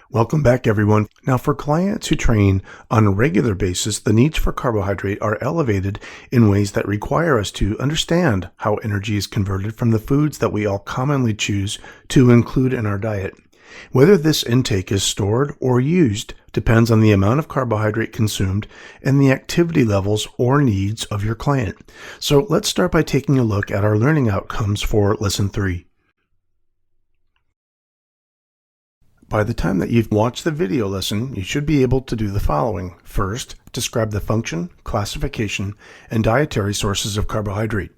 Welcome back, everyone. Now, for clients who train on a regular basis, the needs for carbohydrate are elevated in ways that require us to understand how energy is converted from the foods that we all commonly choose to include in our diet. Whether this intake is stored or used depends on the amount of carbohydrate consumed and the activity levels or needs of your client. So let's start by taking a look at our learning outcomes for Lesson 3. By the time that you've watched the video lesson, you should be able to do the following. First, describe the function, classification, and dietary sources of carbohydrate.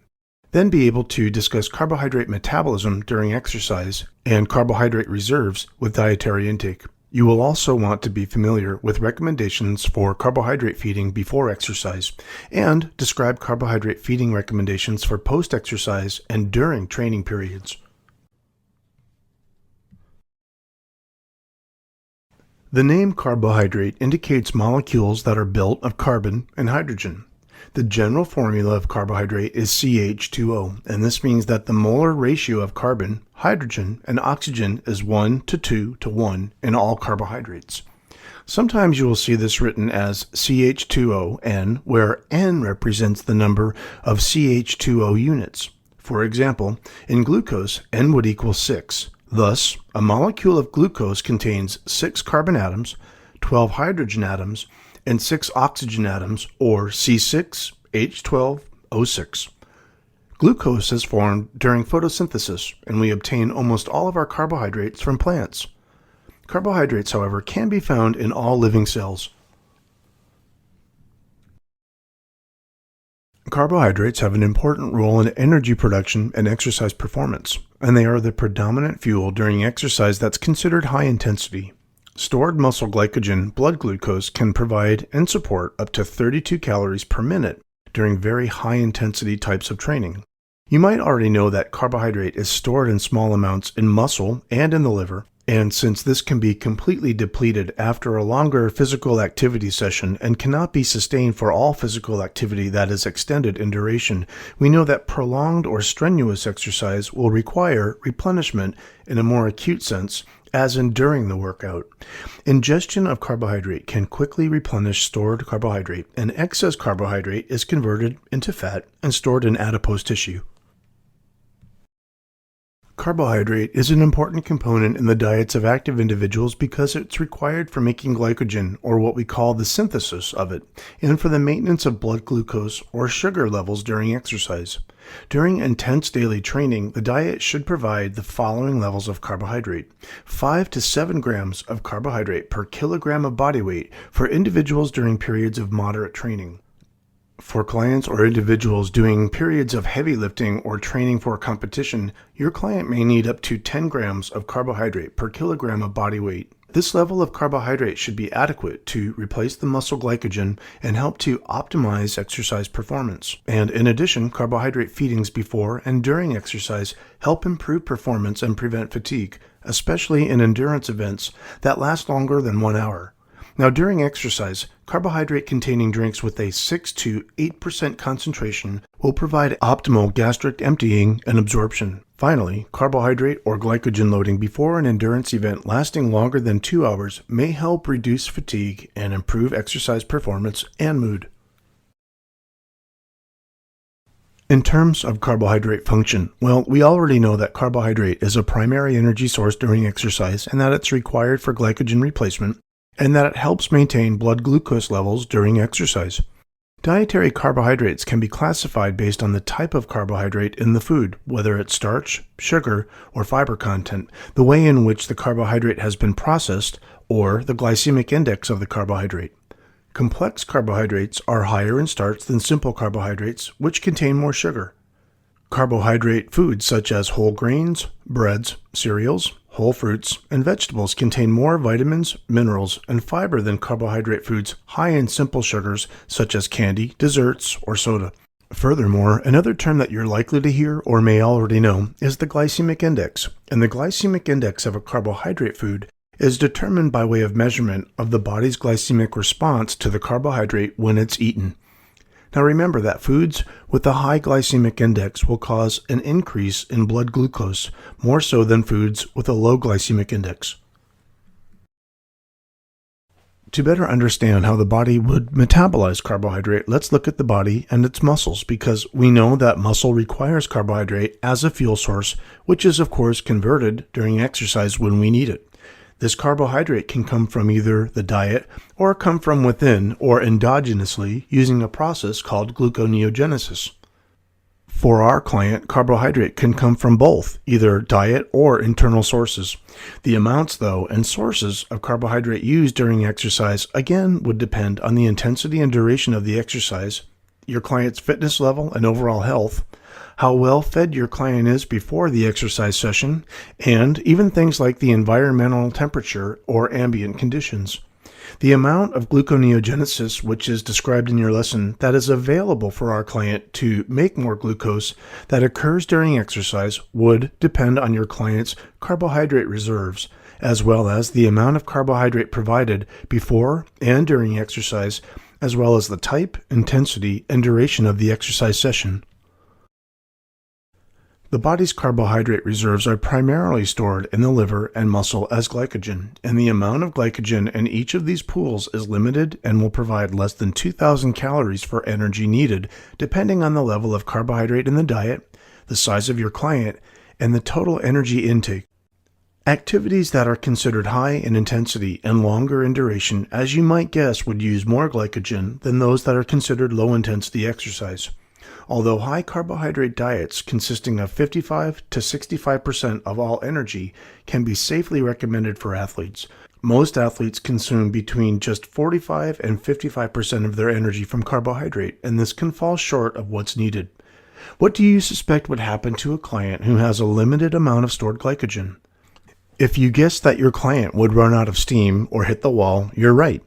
Then be able to discuss carbohydrate metabolism during exercise and carbohydrate reserves with dietary intake. You will also want to be familiar with recommendations for carbohydrate feeding before exercise and describe carbohydrate feeding recommendations for post-exercise and during training periods. The name carbohydrate indicates molecules that are built of carbon and hydrogen. The general formula of carbohydrate is CH2O, and this means that the molar ratio of carbon, hydrogen, and oxygen is 1 to 2 to 1 in all carbohydrates. Sometimes you will see this written as CH2ON, where N represents the number of CH2O units. For example, in glucose, N would equal 6. Thus, a molecule of glucose contains 6 carbon atoms, 12 hydrogen atoms, and 6 oxygen atoms, or C6H12O6. Glucose is formed during photosynthesis, and we obtain almost all of our carbohydrates from plants. Carbohydrates, however, can be found in all living cells. Carbohydrates have an important role in energy production and exercise performance, and they are the predominant fuel during exercise that's considered high intensity. Stored muscle glycogen, blood glucose, can provide and support up to 32 calories per minute during very high intensity types of training. You might already know that carbohydrate is stored in small amounts in muscle and in the liver, and since this can be completely depleted after a longer physical activity session and cannot be sustained for all physical activity that is extended in duration, we know that prolonged or strenuous exercise will require replenishment in a more acute sense, as in during the workout. Ingestion of carbohydrate can quickly replenish stored carbohydrate, and excess carbohydrate is converted into fat and stored in adipose tissue. Carbohydrate is an important component in the diets of active individuals because it's required for making glycogen, or what we call the synthesis of it, and for the maintenance of blood glucose or sugar levels during exercise. During intense daily training, the diet should provide the following levels of carbohydrate: 5 to 7 grams of carbohydrate per kilogram of body weight for individuals during periods of moderate training. For clients or individuals doing periods of heavy lifting or training for competition, your client may need up to 10 grams of carbohydrate per kilogram of body weight. This level of carbohydrate should be adequate to replace the muscle glycogen and help to optimize exercise performance. And in addition, carbohydrate feedings before and during exercise help improve performance and prevent fatigue, especially in endurance events that last longer than 1 hour. Now, during exercise, carbohydrate-containing drinks with a 6 to 8% concentration will provide optimal gastric emptying and absorption. Finally, carbohydrate or glycogen loading before an endurance event lasting longer than 2 hours may help reduce fatigue and improve exercise performance and mood. In terms of carbohydrate function, well, we already know that carbohydrate is a primary energy source during exercise and that it's required for glycogen replacement, and that it helps maintain blood glucose levels during exercise. Dietary carbohydrates can be classified based on the type of carbohydrate in the food, whether it's starch, sugar, or fiber content, the way in which the carbohydrate has been processed, or the glycemic index of the carbohydrate. Complex carbohydrates are higher in starch than simple carbohydrates, which contain more sugar. Carbohydrate foods such as whole grains, breads, cereals, whole fruits, and vegetables contain more vitamins, minerals, and fiber than carbohydrate foods high in simple sugars such as candy, desserts, or soda. Furthermore, another term that you're likely to hear or may already know is the glycemic index, and the glycemic index of a carbohydrate food is determined by way of measurement of the body's glycemic response to the carbohydrate when it's eaten. Now remember that foods with a high glycemic index will cause an increase in blood glucose, more so than foods with a low glycemic index. To better understand how the body would metabolize carbohydrate, let's look at the body and its muscles, because we know that muscle requires carbohydrate as a fuel source, which is of course converted during exercise when we need it. This carbohydrate can come from either the diet or come from within or endogenously using a process called gluconeogenesis. For our client, carbohydrate can come from both, either diet or internal sources. The amounts, though, and sources of carbohydrate used during exercise, again, would depend on the intensity and duration of the exercise, your client's fitness level and overall health, how well fed your client is before the exercise session, and even things like the environmental temperature or ambient conditions. The amount of gluconeogenesis, which is described in your lesson, that is available for our client to make more glucose that occurs during exercise would depend on your client's carbohydrate reserves, as well as the amount of carbohydrate provided before and during exercise, as well as the type, intensity, and duration of the exercise session. The body's carbohydrate reserves are primarily stored in the liver and muscle as glycogen, and the amount of glycogen in each of these pools is limited and will provide less than 2,000 calories for energy needed, depending on the level of carbohydrate in the diet, the size of your client, and the total energy intake. Activities that are considered high in intensity and longer in duration, as you might guess, would use more glycogen than those that are considered low-intensity exercise. Although high carbohydrate diets consisting of 55 to 65% of all energy can be safely recommended for athletes, most athletes consume between just 45 and 55% of their energy from carbohydrate, and this can fall short of what's needed. What do you suspect would happen to a client who has a limited amount of stored glycogen? If you guessed that your client would run out of steam or hit the wall, you're right.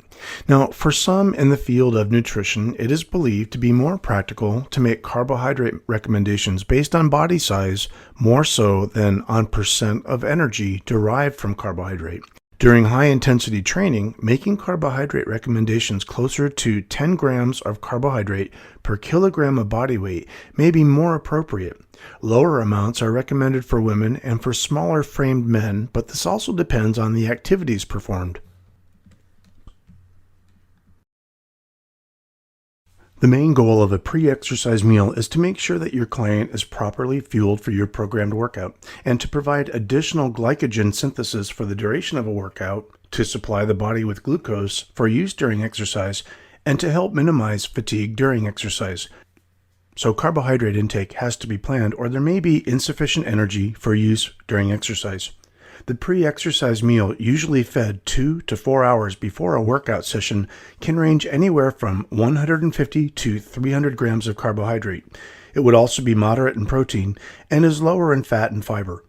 Now, for some in the field of nutrition, it is believed to be more practical to make carbohydrate recommendations based on body size more so than on percent of energy derived from carbohydrate. During high-intensity training, making carbohydrate recommendations closer to 10 grams of carbohydrate per kilogram of body weight may be more appropriate. Lower amounts are recommended for women and for smaller-framed men, but this also depends on the activities performed. The main goal of a pre-exercise meal is to make sure that your client is properly fueled for your programmed workout and to provide additional glycogen synthesis for the duration of a workout, to supply the body with glucose for use during exercise, and to help minimize fatigue during exercise. So carbohydrate intake has to be planned, or there may be insufficient energy for use during exercise. The pre-exercise meal, usually fed 2 to 4 hours before a workout session, can range anywhere from 150 to 300 grams of carbohydrate. It would also be moderate in protein and is lower in fat and fiber.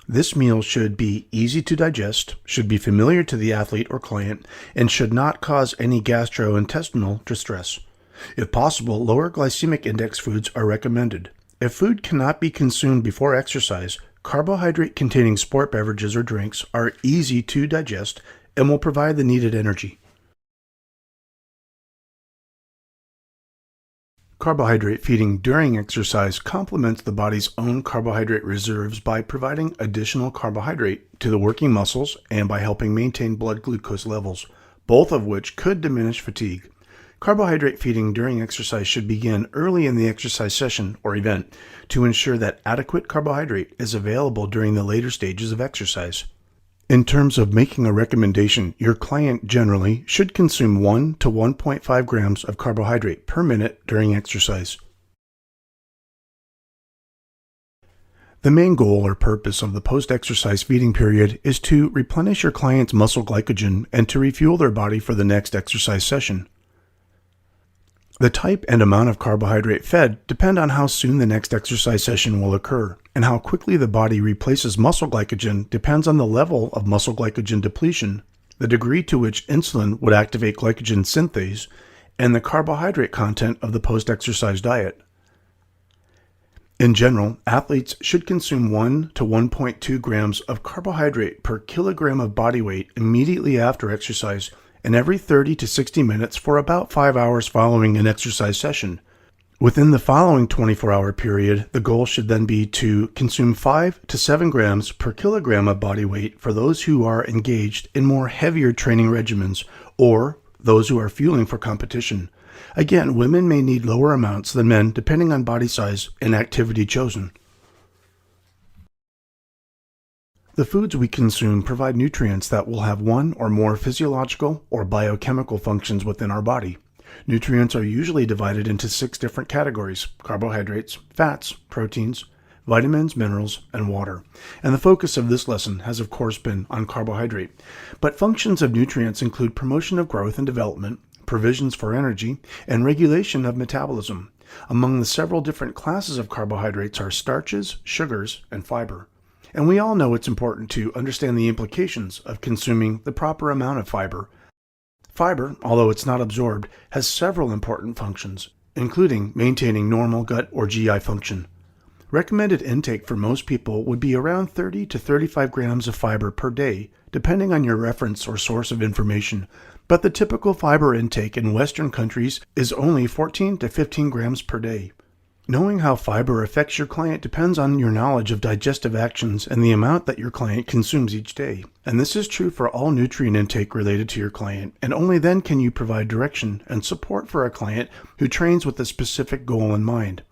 This meal should be easy to digest, should be familiar to the athlete or client, and should not cause any gastrointestinal distress. If possible, lower glycemic index foods are recommended. If food cannot be consumed before exercise, carbohydrate-containing sport beverages or drinks are easy to digest and will provide the needed energy. Carbohydrate feeding during exercise complements the body's own carbohydrate reserves by providing additional carbohydrate to the working muscles and by helping maintain blood glucose levels, both of which could diminish fatigue. Carbohydrate feeding during exercise should begin early in the exercise session or event to ensure that adequate carbohydrate is available during the later stages of exercise. In terms of making a recommendation, your client generally should consume 1 to 1.5 grams of carbohydrate per minute during exercise. The main goal or purpose of the post-exercise feeding period is to replenish your client's muscle glycogen and to refuel their body for the next exercise session. The type and amount of carbohydrate fed depend on how soon the next exercise session will occur, and how quickly the body replaces muscle glycogen depends on the level of muscle glycogen depletion, the degree to which insulin would activate glycogen synthase, and the carbohydrate content of the post-exercise diet. In general, athletes should consume 1 to 1.2 grams of carbohydrate per kilogram of body weight immediately after exercise and every 30 to 60 minutes for about 5 hours following an exercise session. Within the following 24-hour period, the goal should then be to consume 5 to 7 grams per kilogram of body weight for those who are engaged in more heavier training regimens or those who are fueling for competition. Again, women may need lower amounts than men depending on body size and activity chosen. The foods we consume provide nutrients that will have one or more physiological or biochemical functions within our body. Nutrients are usually divided into 6 different categories: carbohydrates, fats, proteins, vitamins, minerals, and water. And the focus of this lesson has of course been on carbohydrate. But functions of nutrients include promotion of growth and development, provisions for energy, and regulation of metabolism. Among the several different classes of carbohydrates are starches, sugars, and fiber. And we all know it's important to understand the implications of consuming the proper amount of fiber. Fiber, although it's not absorbed, has several important functions, including maintaining normal gut or GI function. Recommended intake for most people would be around 30 to 35 grams of fiber per day, depending on your reference or source of information. But the typical fiber intake in Western countries is only 14 to 15 grams per day. Knowing how fiber affects your client depends on your knowledge of digestive actions and the amount that your client consumes each day. And this is true for all nutrient intake related to your client, and only then can you provide direction and support for a client who trains with a specific goal in mind.